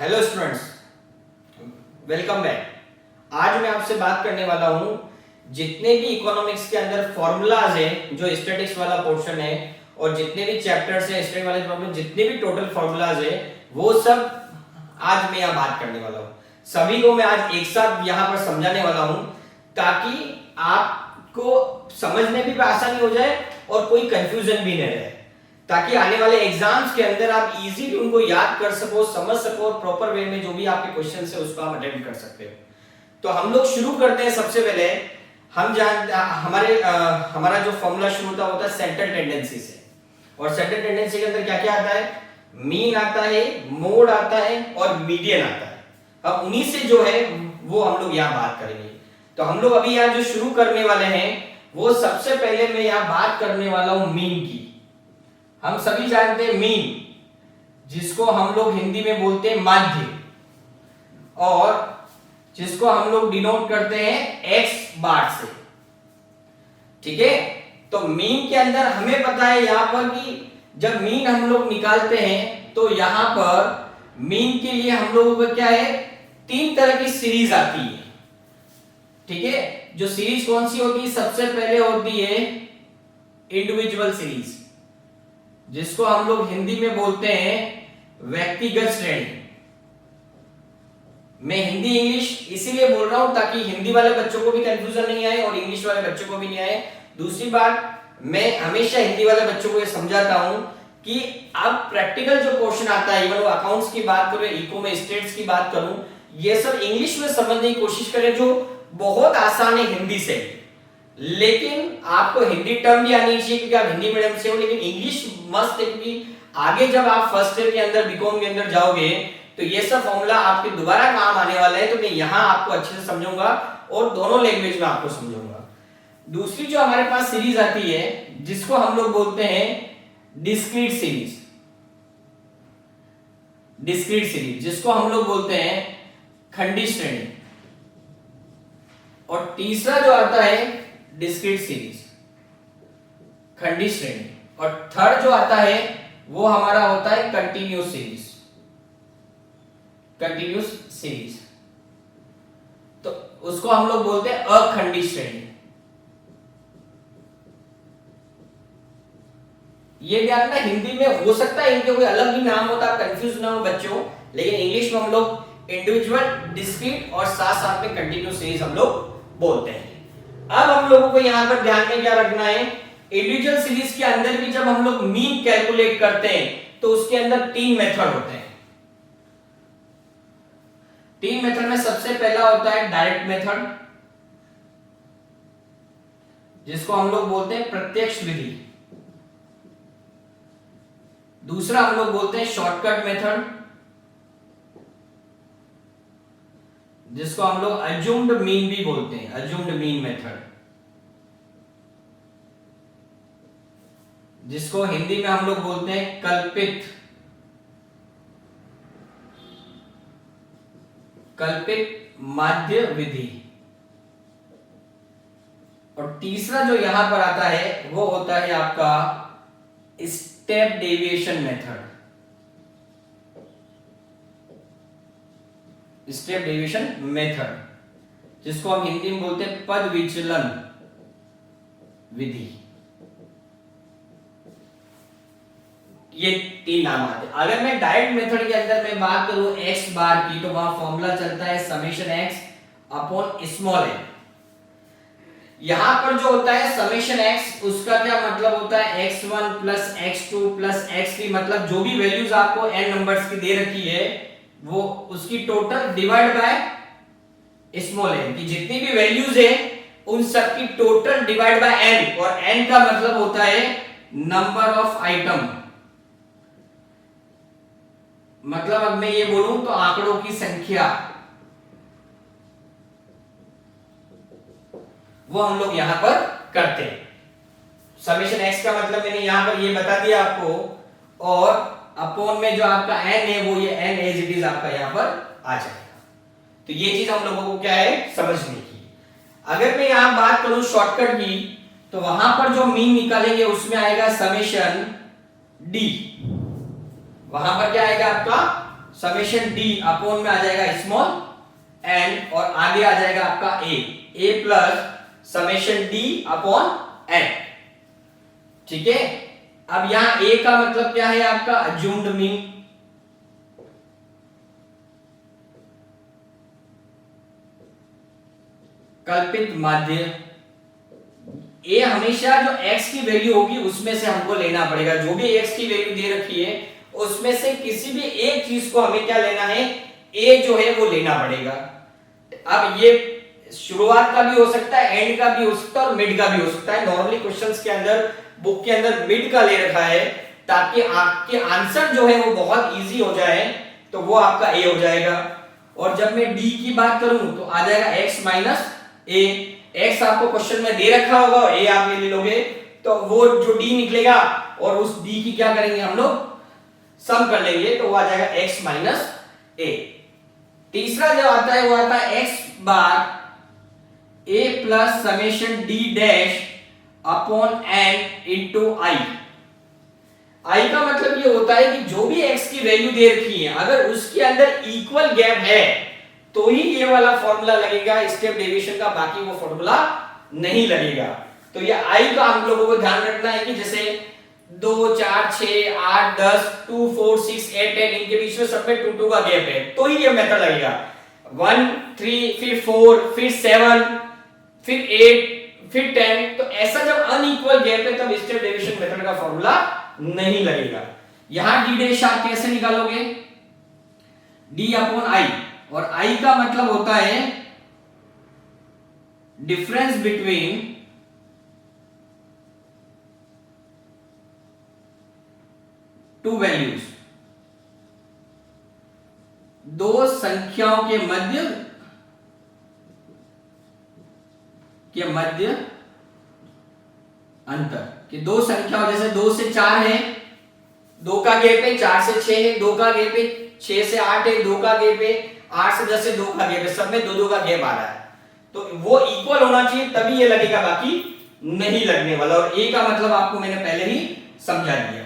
Hello students, welcome back. आज मैं आपसे बात करने वाला हूं जितने भी इकोनॉमिक्स के अंदर फॉर्मूलाज हैं, जो स्टैटिक्स वाला पोर्शन है और जितने भी चैप्टर्स हैं स्टैटिक वाले प्रॉब्लम, जितने भी टोटल फॉर्मूलाज हैं वो सब आज मैं यहाँ बात करने वाला हूँ। सभी को मैं आज एक साथ यहाँ पर समझाने वाला हूँ ताकि आपको समझने में भी आसानी हो जाए और कोई कंफ्यूजन भी नहीं रहे, ताकि आने वाले एग्जाम्स के अंदर आप इजीली उनको याद कर सको, समझ सको और प्रॉपर वे में जो भी आपके क्वेश्चंस है उसको आप अटेम्प्ट कर सकते हो। तो हम लोग शुरू करते हैं। सबसे पहले हम हमारा जो फॉर्मूला शुरू होता है सेंटर टेंडेंसी से, और सेंटर टेंडेंसी के अंदर क्या क्या आता है? मीन आता है, मोड आता है और मीडियन आता है। अब उन्हीं से जो है वो हम लोग यहाँ बात करेंगे। तो हम लोग अभी यहाँ जो शुरू करने वाले हैं वो सबसे पहले मैं यहाँ बात करने वाला हूं मीन की। हम सभी जानते हैं मीन, जिसको हम लोग हिंदी में बोलते हैं माध्य, और जिसको हम लोग डिनोट करते हैं एक्स बार से। ठीक है, तो मीन के अंदर हमें पता है यहां पर कि जब मीन हम लोग निकालते हैं तो यहां पर मीन के लिए हम लोगों को क्या है, 3 तरह की सीरीज आती है। ठीक है, जो सीरीज कौन सी होती है? सबसे पहले होती है इंडिविजुअल सीरीज, जिसको हम लोग हिंदी में बोलते हैं व्यक्तिगत श्रेणी। मैं हिंदी इंग्लिश इसीलिए बोल रहा हूं ताकि हिंदी वाले बच्चों को भी कंफ्यूजन नहीं आए और इंग्लिश वाले बच्चों को भी नहीं आए। दूसरी बात, मैं हमेशा हिंदी वाले बच्चों को ये समझाता हूं कि अब प्रैक्टिकल जो क्वेश्चन आता है, इवन वो अकाउंट्स की बात करूं, इको में स्टेट्स की बात करूं, ये सब इंग्लिश में समझने की कोशिश करें, जो बहुत आसान है हिंदी से। लेकिन आपको हिंदी टर्म भी आनी चाहिए क्योंकि आप हिंदी मीडियम से हो, लेकिन इंग्लिश मस्त है क्योंकि आगे जब आप फर्स्ट ईयर के अंदर बीकॉम के अंदर जाओगे तो ये सब फॉर्मूला आपके दोबारा काम आने वाला है। तो मैं यहां आपको अच्छे से समझाऊंगा और दोनों लैंग्वेज में आपको समझाऊंगा। दूसरी जो हमारे पास सीरीज आती है जिसको हम लोग बोलते हैं डिस्क्रीट सीरीज, डिस्क्रीट सीरीज जिसको हम लोग बोलते हैं खंडी श्रेणी। और तीसरा जो आता है डिस्क्रीट सीरीज, खंडी श्रेणी। और थर्ड जो आता है वो हमारा होता है कंटिन्यूस सीरीज, कंटिन्यूस सीरीज। तो उसको हम लोग बोलते हैं अखंडी श्रेणी। ये ध्यान रखना, हिंदी में हो सकता है इनके कोई अलग भी नाम होता है, कंफ्यूज ना हो बच्चों, लेकिन इंग्लिश में हम लोग इंडिविजुअल, डिस्क्रीट और साथ साथ में कंटिन्यूस सीरीज हम लोग बोलते हैं। अब हम लोगों को यहां पर ध्यान में क्या रखना है, इंडिविजुअल सीरीज के अंदर भी जब हम लोग मीन कैलकुलेट करते हैं तो उसके अंदर 3 मेथड होते हैं। 3 मेथड में सबसे पहला होता है डायरेक्ट मेथड, जिसको हम लोग बोलते हैं प्रत्यक्ष विधि। दूसरा हम लोग बोलते हैं शॉर्टकट मेथड, जिसको हम लोग अज्यूम्ड मीन भी बोलते हैं, अज्यूम्ड मीन मेथड, जिसको हिंदी में हम लोग बोलते हैं कल्पित, कल्पित माध्य विधि। और तीसरा जो यहां पर आता है वो होता है आपका step deviation method, step deviation method, जिसको हम हिंदी में बोलते हैं पद विचलन विधि। ये 3 नाम आते हैं। अगर मैं डायरेक्ट मेथड के अंदर मैं बात करूं x बार की, तो वहां फॉर्मूला चलता है summation x upon small n। यहां पर जो होता है समेशन x, उसका क्या मतलब होता है x1 plus x2 plus x3, मतलब जो भी वैल्यूज आपको n नंबर्स की दे रखी है वो उसकी total divide by small n, की जितनी भी वैल्यूज है उन सब की टोटल डिवाइड बाय n, और n का मतलब होता है नंबर ऑफ आइटम। मतलब अब मैं ये बोलूं तो आंकड़ों की संख्या, वो हम लोग यहां पर करते हैं। समेशन x का मतलब मैंने यहां पर ये बता दिया आपको, और अपॉन में जो आपका n है वो ये n एज इट इज आपका यहां पर आ जाएगा। तो ये चीज हम लोगों को क्या है समझने की। अगर मैं यहां बात करूं शॉर्टकट की, तो वहां पर जो मीन निकालेंगे उसमें आएगा समेशन d, वहां पर क्या आएगा आपका समेशन डी अपॉन में आ जाएगा स्मॉल एन और आगे आ जाएगा आपका A plus summation D upon N. ठीक है, अब यहां ए का मतलब क्या है आपका अज्यूम्ड मीन, कल्पित माध्य। ए हमेशा जो x की वैल्यू होगी उसमें से हमको लेना पड़ेगा, जो भी x की वैल्यू दे रखी है उसमें से किसी भी एक चीज को हमें क्या लेना है, a जो है वो लेना पड़ेगा। अब ये शुरुआत का भी हो सकता है, एंड का भी हो सकता है और मिड का भी हो सकता है। नॉर्मली क्वेश्चंस के अंदर बुक के अंदर मिड का ले रखा है ताकि आपके आंसर जो है वो बहुत इजी हो जाए, तो वो आपका a हो जाएगा। और जब मैं d की बात करूं तो आ जाएगा x माइनस a। x आपको क्वेश्चन में दे रखा होगा, a आप ले लोगे तो वो जो d निकलेगा और उस d की क्या करेंगे हम लोग सम कर लेंगे, तो वो आ जाएगा x माइनस a। तीसरा जो आता है वो आता है x bar a plus summation d dash upon n into i। i का मतलब ये होता है कि जो भी x की वैल्यू दे रखी है अगर उसके अंदर इक्वल गैप है तो ही ये वाला फॉर्मूला लगेगा स्टेप डेविएशन का, बाकी वो फॉर्मूला नहीं लगेगा। तो ये i का हम लोगों को ध्यान रखना है कि जैसे 2 4 6 8 10 2 4 6 8 10 इनके बीच में सब में 2 2 का गैप है तो ही ये मेथड लगेगा। 1 3 फिर 4 फिर 7 फिर 8 फिर 10, तो ऐसा जब अनइक्वल गैप है तब स्टेप डेविएशन मेथड का फॉर्मूला नहीं लगेगा। यहां डी डैश आप कैसे निकालोगे, d अपॉन i, और i का मतलब होता है डिफरेंस बिटवीन टू वैल्यूज, दो संख्याओं के मध्य अंतर। कि दो संख्याओं जैसे 2 से 4 है, 2 का गैप है, 4 से 6 है, 2 का गैप है, 6 से 8 है, 2 का गैप है, 8 से 10 है, 2 का गैप है, सब में 2 2 का गैप आ रहा है, तो वो इक्वल होना चाहिए तभी ये लगेगा, बाकी नहीं लगने वाला। और ए का मतलब आपको मैंने पहले ही समझा दिया।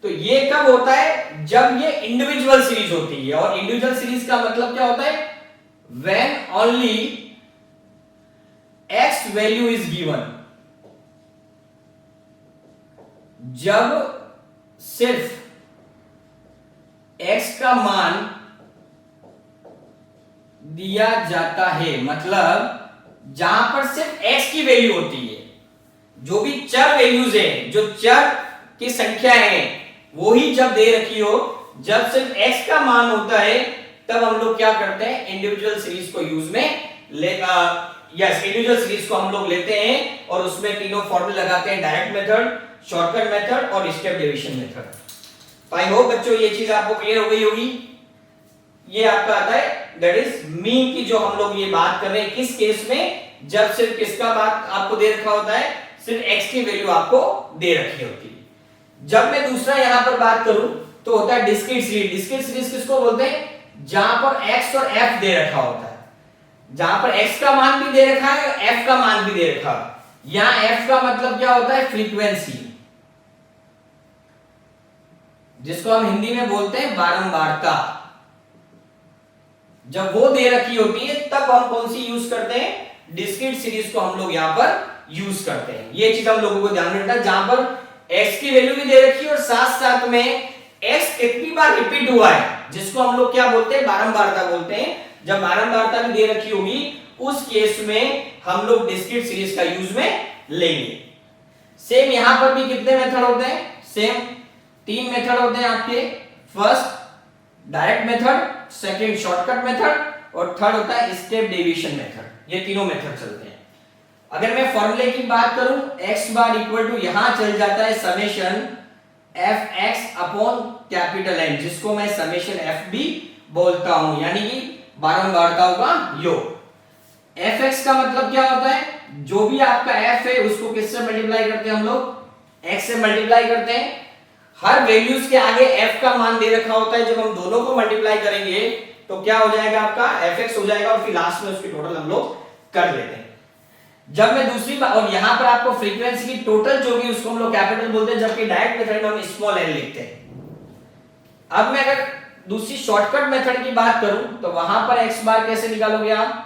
तो ये कब होता है, जब ये इंडिविजुअल सीरीज होती है, और इंडिविजुअल सीरीज का मतलब क्या होता है, when only x value is given, जब सिर्फ x का मान दिया जाता है, मतलब जहां पर सिर्फ x की वैल्यू होती है, जो भी चर वैल्यूज है, जो चर की संख्या है वो ही जब दे रखी हो, जब सिर्फ x का मान होता है तब हम लोग क्या करते हैं, इंडिविजुअल सीरीज को यूज में इंडिविजुअल सीरीज को हम लोग लेते हैं और उसमें तीनों फॉर्मूले लगाते हैं, डायरेक्ट मेथड, शॉर्टकट मेथड और step deviation method. I hope बच्चों ये चीज आपको क्लियर हो गई होगी। ये आपका आता है दैट इज मीन की जो हम लोग ये बात कर रहे हैं, किस केस में, जब सिर्फ किसका बात आपको दे रखा होता है, सिर्फ x की वैल्यू आपको दे रखी होती है। जब मैं दूसरा यहां पर बात करूं तो होता है डिस्क्रीट सीरीज। डिस्क्रीट सीरीज किसको बोलते हैं, जहां पर x और f दे रखा होता है, जहां पर x का मान भी दे रखा है और f का मान भी दे रखा है। यहां f का मतलब क्या होता है, फ्रीक्वेंसी, जिसको हम हिंदी में बोलते हैं बारंबारता। जब वो दे रखी होती है तब हम कौन सी यूज करते हैं, डिस्क्रीट सीरीज को हम लोग यहां पर यूज करते हैं। ये चीज हम लोगों को ध्यान रखना है, जहां पर x की वैल्यू भी दे रखी है और साथ साथ में x कितनी बार रिपीट हुआ है, जिसको हम लोग क्या बोलते हैं, बारंबारता बोलते हैं। जब बारंबारता भी दे रखी होगी उस केस में हम लोग डिस्क्रीट सीरीज का यूज में लेंगे। सेम यहां पर भी कितने मेथड होते हैं, सेम 3 मेथड होते हैं आपके। First direct method, second shortcut method और थर्ड होता है स्टेप डेविएशन मेथड। ये तीनों मेथड चलते हैं। अगर मैं फॉर्मूले की बात करूं, x बार इक्वल टू यहां चल जाता है summation fx upon capital N, जिसको मैं समेशन f भी बोलता हूं, यानी कि बारंबारताओं का योग। fx का मतलब क्या होता है, जो भी आपका f है उसको किससे मल्टीप्लाई करते हैं हम लोग, x से मल्टीप्लाई करते हैं। हर वैल्यूज के आगे f का मान दे रखा होता है, जब हम दोनों को मल्टीप्लाई करेंगे तो क्या हो जाएगा, आपका fx हो जाएगा और फिर लास्ट में उसकी टोटल हम लोग कर लेते हैं। जब मैं दूसरी बार, और यहां पर आपको फ्रीक्वेंसी की टोटल जो भी उसको हम लोग कैपिटल बोलते हैं, जबकि डायरेक्ट मेथड में हम स्मॉल n लिखते हैं। अब मैं अगर दूसरी शॉर्टकट मेथड की बात करूं तो वहां पर x बार कैसे निकालोगे आप,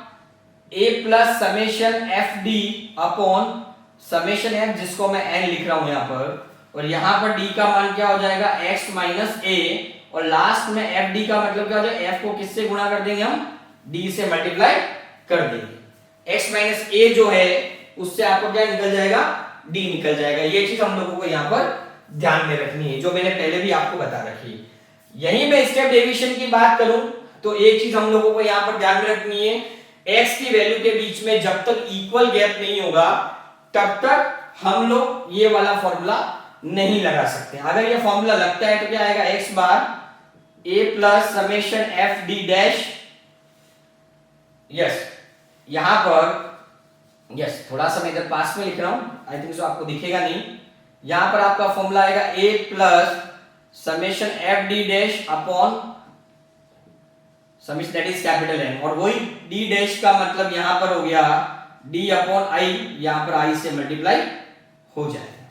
a plus summation F D upon summation F, जिसको मैं n लिख रहा हूं यहां पर, और यहां पर d का मान क्या हो जाएगा x माइनस a, और लास्ट में एफ डी का मतलब क्या हो जाएगा, f को किससे गुणा कर देंगे हम, d से मल्टीप्लाई कर देंगे। x माइनस a जो है उससे आपको क्या निकल जाएगा, d निकल जाएगा। ये चीज हम लोगों को यहां पर ध्यान में रखनी है, जो मैंने पहले भी आपको बता रखी है। यहीं मैं स्टेप डेविएशन की बात करूं तो एक चीज हम लोगों को यहां पर ध्यान में रखनी है, x की वैल्यू के बीच में जब तक इक्वल गैप नहीं होगा तब तक हम लोग ये वाला फॉर्मूला नहीं लगा सकते। अगर ये फॉर्मूला लगता है तो क्या आएगा, x bar a plus summation F D dash, yes यहां पर यस थोड़ा सा मैं इधर पास में लिख रहा हूं, आई थिंक सो आपको दिखेगा नहीं, यहां पर आपका फॉर्मूला आएगा a plus summation F D dash upon summation that is capital N, और वही d डैश का मतलब यहां पर हो गया d अपॉन i, यहां पर i से मल्टीप्लाई हो जाएगा।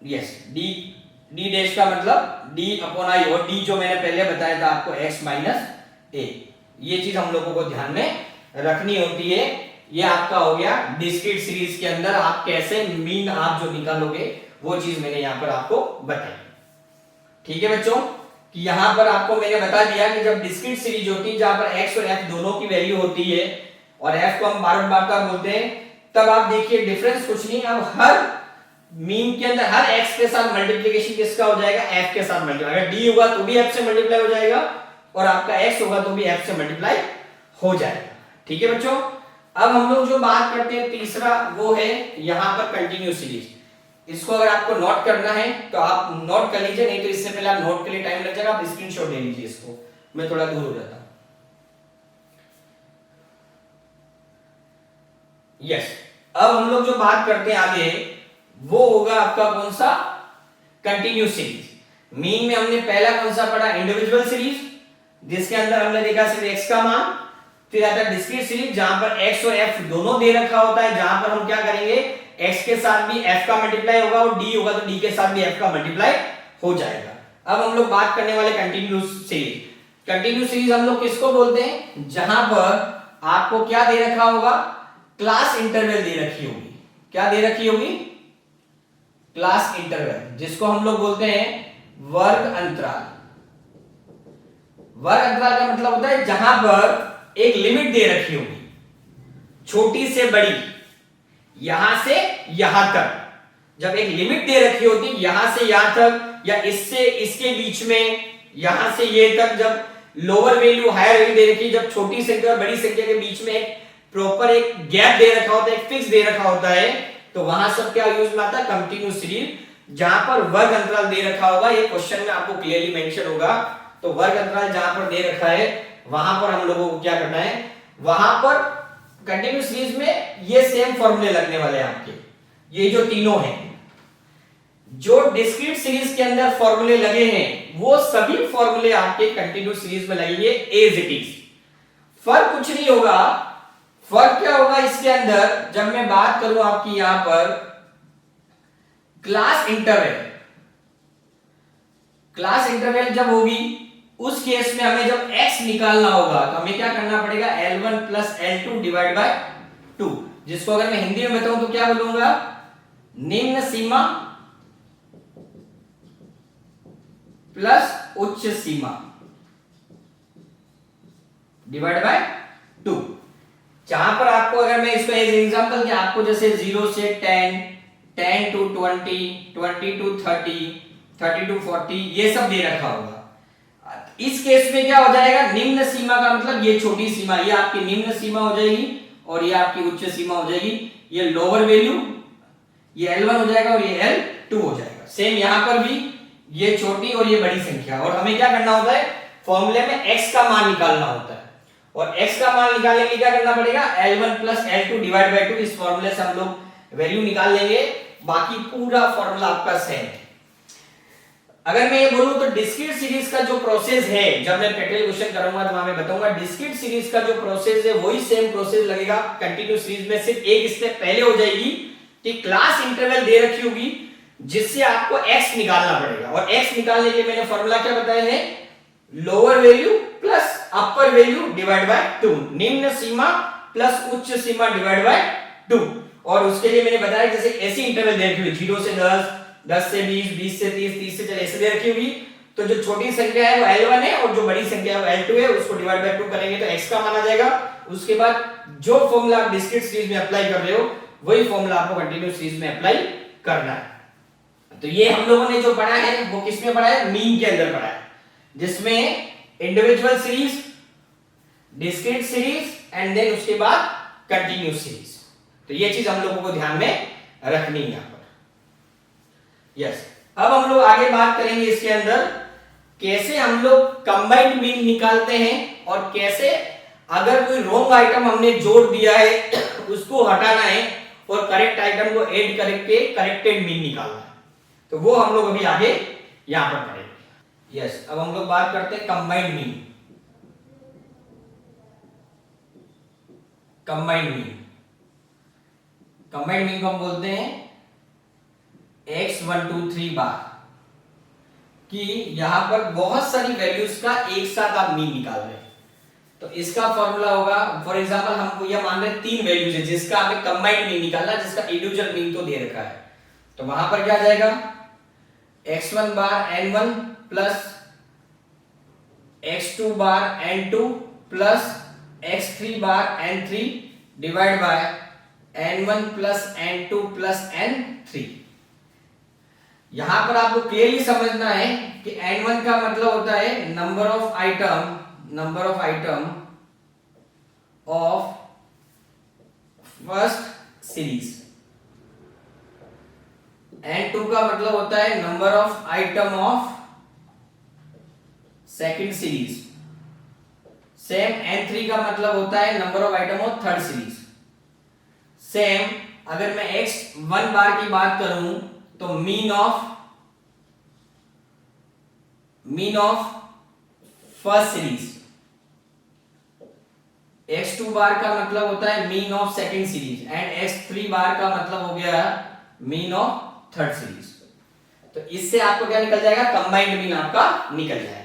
यस d डैश का मतलब d अपॉन i, और d जो मैंने पहले बताया था आपको x माइनस a। ये चीज हम लोगों को ध्यान में रखनी होती है। ये आपका हो गया डिस्क्रीट सीरीज के अंदर आप कैसे मीन आप जो निकालोगे, वो चीज मैंने यहां पर आपको बताई। ठीक है बच्चों, कि यहां पर आपको मैंने बता दिया कि जब डिस्क्रीट सीरीज होती है जहां पर x और f दोनों की वैल्यू होती है और f को हम बार-बार बोलते हैं, तब आप देखिए डिफरेंस कुछ नहीं, अब हर मीन के अंदर हर x के साथ मल्टीप्लिकेशन किसका हो जाएगा, f के साथ मल्टीप्लाई। अगर d होगा तो भी f से मल्टीप्लाई हो जाएगा और आपका x होगा तो भी f से मल्टीप्लाई हो जाएगा। ठीक है बच्चों, अब हम लोग जो बात करते हैं तीसरा, वो है यहां पर कंटिन्यूस सीरीज। इसको अगर आपको नोट करना है तो आप नोट कर लीजिए, नहीं तो इससे पहले आप नोट के लिए टाइम लग जाएगा, आप स्क्रीनशॉट ले लीजिए इसको, मैं थोड़ा दूर हो जाता हूं। यस, अब हम लोग जो बात करते हैं आगे वो होगा आपका कौन सा, कंटिन्यूस सीरीज। मीन में हमने पहला कौन सा पढ़ा, इंडिविजुअल सीरीज, जिसके अंदर हमने देखा सिर्फ x का मान। फिर आता है डिस्क्रीट सीरीज जहां पर x और f दोनों दे रखा होता है, जहां पर हम क्या करेंगे, x के साथ भी f का मल्टीप्लाई होगा और d होगा तो d के साथ भी f का मल्टीप्लाई हो जाएगा। अब हम लोग बात करने वाले कंटिन्यूस सीरीज। कंटिन्यूस सीरीज हम लोग किसको बोलते हैं, जहां पर आपको क्या दे रखा होगा, क्लास इंटरवल दे रखी होगी। क्या दे रखी होगी, क्लास इंटरवल, जिसको हम लोग बोलते हैं वर्ग अंतराल। वर्ग अंतराल का मतलब होता है जहां पर एक लिमिट दे रखी होगी, छोटी से बड़ी, यहां से यहां तक। जब एक लिमिट दे रखी होती यहां से यहां तक, या इससे इसके बीच में, यहां से ये तक, जब लोअर वैल्यू हायर वैल्यू दे रखी, जब छोटी संख्या और बड़ी संख्या के बीच में एक प्रॉपर एक गैप दे रखा होता है, एक फिक्स दे रखा होता है, तो वहां सब क्या यूज में आता है, कंटिन्यूस सीरीज। जहां पर वर्ग अंतराल दे रखा होगा, ये क्वेश्चन में आपको क्लियरली मेंशन होगा, तो वर्ग अंतराल जहां पर दे रखा है वहां पर हम लोगों को क्या करना है, वहां पर कंटिन्यूस सीरीज में ये सेम फॉर्मूले लगने वाले हैं आपके, ये जो तीनों हैं। जो डिस्क्रीट सीरीज के अंदर फॉर्मूले लगे हैं वो सभी फॉर्मूले आपके कंटिन्यूस सीरीज में लगेंगे एज इट इज। फर्क कुछ नहीं होगा। फर्क क्या होगा इसके अंदर, जब मैं बात करूं आपकी यहां पर क्लास इंटरवल, क्लास इंटरवल जब होगी उस केस में हमें जब x निकालना होगा तो हमें क्या करना पड़ेगा, L1 plus L2 divide by 2, जिसको अगर मैं हिंदी में बताऊं तो क्या बोलूंगा, निम्न सीमा प्लस उच्च सीमा डिवाइड बाय 2। जहां पर आपको, अगर मैं इसको एज एग्जांपल कि आपको जैसे 0 से 10, 10 टू 20, 20 टू 30, 30 टू 40 ये सब दे रखा होगा। इस केस में क्या हो जाएगा, निम्न सीमा का मतलब ये छोटी सीमा, ये आपकी निम्न सीमा हो जाएगी और ये आपकी उच्च सीमा हो जाएगी। ये लोअर वैल्यू, ये L1 हो जाएगा और ये L2 हो जाएगा। सेम यहां पर भी ये छोटी और ये बड़ी संख्या, और हमें क्या करना होता है, फॉर्मूले में x का मान निकालना होता है, और x का मान निकालने के लिए क्या करना पड़ेगा, L1 plus L2 divide by 2। इस फॉर्मूले से हम लोग वैल्यू निकाल लेंगे, बाकी पूरा फॉर्मूला आपका सेम है। अगर मैं ये बोलूं तो डिस्क्रीट सीरीज का जो प्रोसेस है, जब मैं प्रैक्टिकल क्वेश्चन करूंगा तो वहां मैं बताऊंगा, डिस्क्रीट सीरीज का जो प्रोसेस है वही सेम प्रोसेस लगेगा कंटिन्यूस सीरीज में। सिर्फ एक स्टेप पहले हो जाएगी कि क्लास इंटरवल दे रखी होगी, जिससे आपको x निकालना पड़ेगा। और x निकालने के लिए मैंने फॉर्मूला क्या बताया है, lower value plus upper value divide by 2, निम्न सीमा प्लस उच्च सीमा डिवाइड बाय 2। और उसके लिए मैंने बताया जैसे ऐसी इंटरवल दे रखी हुई 0 से 10, 10 से 20, 20 से 30, 30 से 40 ऐसे दे रखी हुई, तो जो छोटी संख्या है वो L1 है और जो बड़ी संख्या है वो L2 है, उसको डिवाइड बाय 2 करेंगे तो x का माना जाएगा। उसके बाद जो फॉर्मूला आप डिस्क्रीट सीरीज में अप्लाई कर रहे हो वही फॉर्मूला आपको कंटीन्यूअस सीरीज में अप्लाई करना है। तो ये हम लोगों ने जो पढ़ा है वो किसमें पढ़ा है, मीन के अंदर पढ़ा है, जिसमें individual series, discrete series and then उसके बाद कंटीन्यूअस सीरीज। तो ये चीज हम लोगों को ध्यान में रखनी है यहां पर। यस, अब हम लोग आगे बात करेंगे इसके अंदर कैसे हम लोग कंबाइंड मीन निकालते हैं और कैसे अगर कोई रॉन्ग आइटम हमने जोड़ दिया है उसको हटाना है और करेक्ट आइटम को ऐड करके करेक्टेड मीन निकालना है। तो वो हम लोग अभी आगे यहां पर पढ़ेंगे। यस, अब हम लोग बात करते हैं combined mean. Combined mean, combined mean को हम बोलते हैं x1 2 3 बार, कि यहां पर बहुत सारी वैल्यूज का एक साथ आप मीन निकाल रहे हैं। तो इसका फॉर्मूला होगा, फॉर एग्जांपल हमको यह मान रहे 3 वैल्यूज है जिसका हमें कंबाइंड मीन निकालना है, जिसका इंडिविजुअल मीन तो दे रखा है। तो वहां पर क्या आ जाएगा, x1 bar n1 plus x2 bar n2 plus x3 bar n3 divide by n1 plus n2 plus n3। यहां पर आपको क्लियरली समझना है कि n1 का मतलब होता है number of item of first series, n2 का मतलब होता है number of item of second series, same n3 का मतलब होता है number of item of third series. Same अगर मैं x1 बार की बात करूं तो mean of first series, x2 बार का मतलब होता है mean of second series and x3 बार का मतलब हो गया मीन ऑफ थर्ड सीरीज। तो इससे आपको क्या निकल जाएगा, कंबाइंड मीन आपका निकल जाएगा।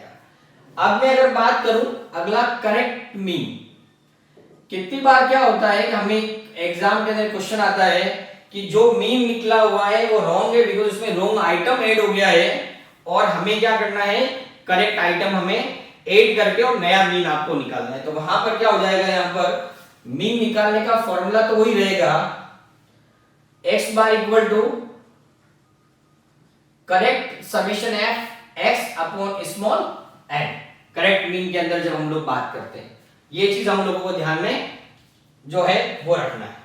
अब मैं अगर बात करूं अगला करेक्ट मीन, कितनी बार क्या होता है कि हमें एग्जाम के अंदर क्वेश्चन आता है कि जो मीन निकला हुआ है वो रॉन्ग है बिकॉज उसमें रॉन्ग आइटम ऐड हो गया है और हमें क्या करना है, करेक्ट आइटम हमें ऐड करके और नया मीन आपको निकालना है। तो वहां पर क्या हो जाएगा, यहां पर मीन निकालने का फॉर्मूला तो वही रहेगा, x bar equal to correct summation f x upon small n। Correct mean के अंदर जब हम लोग बात करते हैं ये चीज हम लोगों को ध्यान में जो है वो रखना है।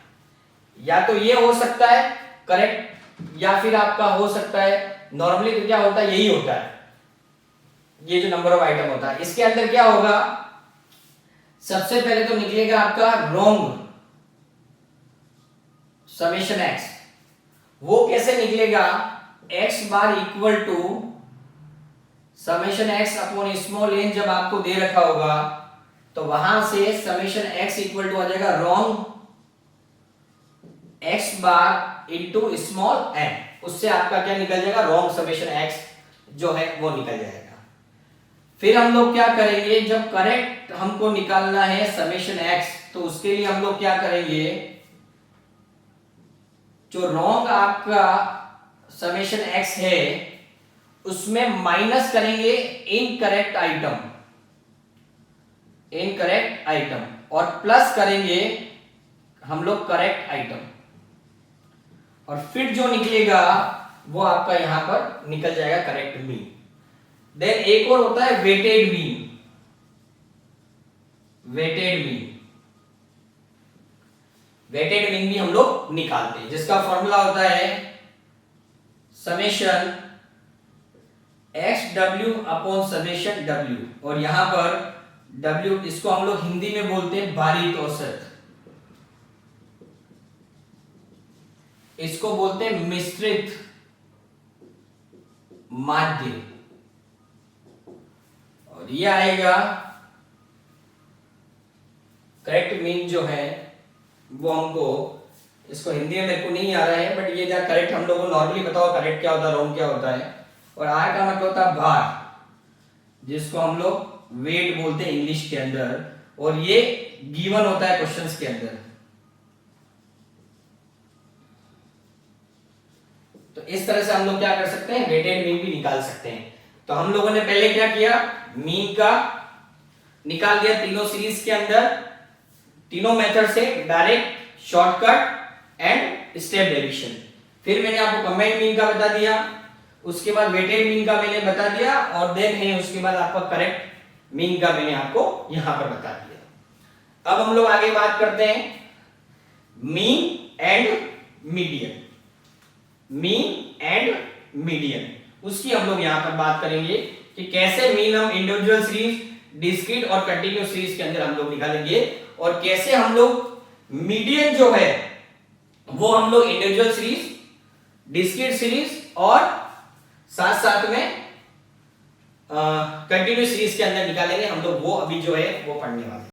या तो ये हो सकता है करेक्ट या फिर आपका हो सकता है, नॉर्मली तो क्या होता है यही होता है, ये जो नंबर ऑफ आइटम होता है इसके अंदर क्या होगा, सबसे पहले तो निकलेगा आपका रॉन्ग समेशन x। वो कैसे निकलेगा, x bar equal to summation x upon small n जब आपको दे रखा होगा तो वहां से समेशन x इक्वल टू आ जाएगा wrong x bar into small n, उससे आपका क्या निकल जाएगा, रॉन्ग समेशन x जो है वो निकल जाएगा। फिर हम लोग क्या करेंगे, जब करेक्ट हमको निकालना है समेशन x तो उसके लिए हम लोग क्या करेंगे, जो रॉन्ग आपका समेशन x है उसमें माइनस करेंगे इनकरेक्ट आइटम और प्लस करेंगे हम लोग करेक्ट आइटम, और फिर जो निकलेगा वो आपका यहां पर निकल जाएगा करेक्ट मीन। देन एक और होता है वेटेड मीन भी हम लोग निकालते हैं जिसका फॉर्मूला होता है summation xw upon summation w, और यहां पर w इसको हम लोग हिंदी में बोलते हैं भारित औसत, इसको बोलते हैं मिश्रित माध्य, और ये आएगा करेक्ट मीन जो है वो हमको इसको हिंदी में मेरे को नहीं आ रहा है, बट ये जा करेक्ट हम लोगों को नॉर्मली पता होगा करेक्ट क्या होता है, रॉन्ग क्या होता है। और आर का मतलब होता है भार, जिसको हम लोग वेट बोलते हैं इंग्लिश के अंदर, और ये गिवन होता है क्वेश्चंस के अंदर। तो इस तरह से हम लोग क्या कर सकते हैं, वेटेड मीन भी निकाल सकते हैं। तो हम लोगों ने पहले क्या किया, मीन का निकाल दिया तीनों सीरीज के अंदर, तीनों मेथड से, direct, shortcut and step deviation. फिर मैंने आपको कंबाइंड मीन का बता दिया, उसके बाद वेटेड मीन का मैंने बता दिया, और देन है उसके बाद आपका करेक्ट मीन का मैंने आपको यहां पर बता दिया। अब हम लोग आगे बात करते हैं mean and median. Mean and median, उसकी हम लोग यहां पर बात करेंगे कि कैसे मीन हम इंडिविजुअल सीरीज, डिस्क्रीट और कंटीन्यूअस सीरीज के अंदर हम लोग निकालेंगे, और कैसे हम लोग मीडियन जो है वो हम लोग इंडिविजुअल सीरीज, डिस्क्रीट सीरीज और साथ साथ में कंटीन्यूअस सीरीज के अंदर निकालेंगे हम लोग, वो अभी जो है वो पढ़ने वाले हैं।